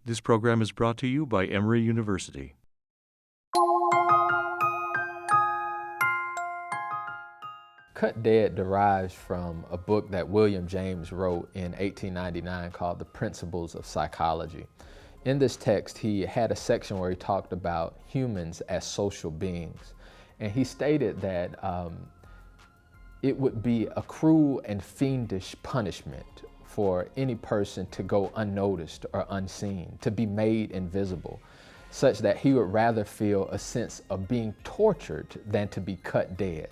This program is brought to you by Emory University. Cut Dead derives from a book that William James wrote in 1899 called The Principles of Psychology. In this text, he had a section where he talked about humans as social beings. And he stated that it would be a cruel and fiendish punishment for any person to go unnoticed or unseen, to be made invisible, such that he would rather feel a sense of being tortured than to be cut dead.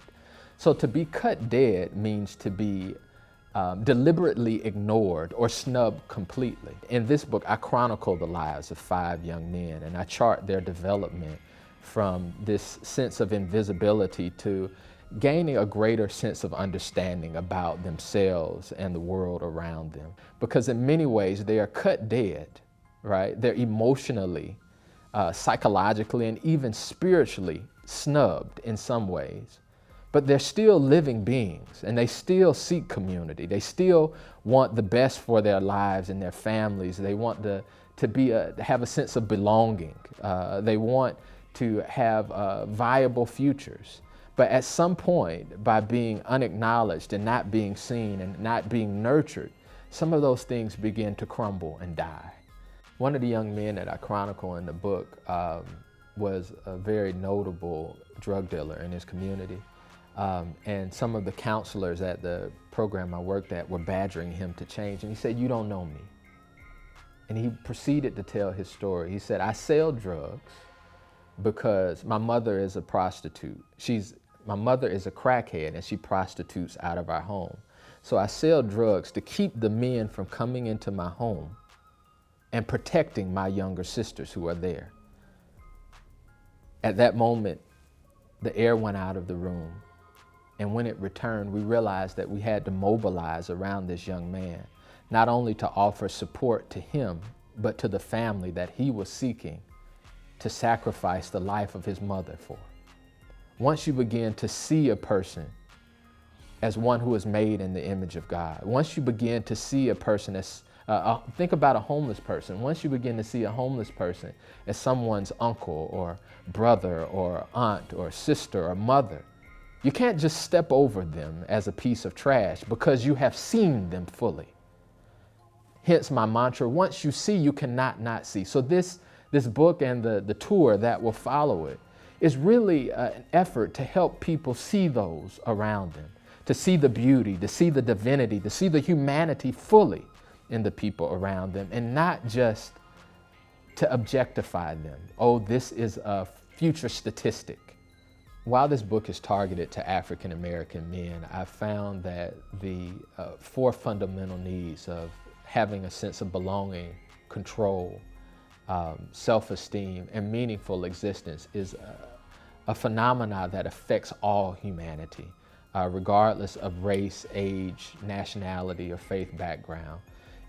So to be cut dead means to be deliberately ignored or snubbed completely. In this book, I chronicle the lives of 5 young men, and I chart their development from this sense of invisibility to gaining a greater sense of understanding about themselves and the world around them. Because in many ways, they are cut dead, right? They're emotionally, psychologically, and even spiritually snubbed in some ways. But they're still living beings, and they still seek community. They still want the best for their lives and their families. They want to have a sense of belonging. They want to have viable futures. But at some point, by being unacknowledged and not being seen and not being nurtured, some of those things begin to crumble and die. One of the young men that I chronicle in the book was a very notable drug dealer in his community. And some of the counselors at the program I worked at were badgering him to change. And he said, "You don't know me." And he proceeded to tell his story. He said, "I sell drugs because my mother is a prostitute. My mother is a crackhead, and she prostitutes out of our home. So I sell drugs to keep the men from coming into my home and protecting my younger sisters who are there." At that moment, the air went out of the room. And when it returned, we realized that we had to mobilize around this young man, not only to offer support to him, but to the family that he was seeking to sacrifice the life of his mother for. Once you begin to see a person as one who is made in the image of God, once you begin to see a person as, think about a homeless person. Once you begin to see a homeless person as someone's uncle or brother or aunt or sister or mother, you can't just step over them as a piece of trash because you have seen them fully. Hence my mantra, once you see, you cannot not see. So this book and the tour that will follow it is really an effort to help people see those around them, to see the beauty, to see the divinity, to see the humanity fully in the people around them, and not just to objectify them. Oh, this is a future statistic. While this book is targeted to African American men, I found that the 4 fundamental needs of having a sense of belonging, control, self-esteem, and meaningful existence is a phenomena that affects all humanity, regardless of race, age, nationality, or faith background.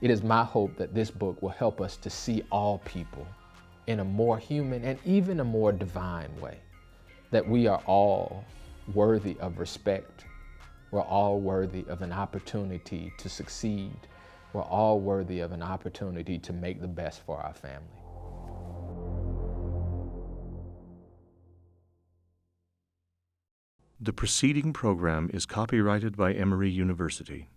It is my hope that this book will help us to see all people in a more human and even a more divine way, that we are all worthy of respect. We're all worthy of an opportunity to succeed. We're all worthy of an opportunity to make the best for our family. The preceding program is copyrighted by Emory University.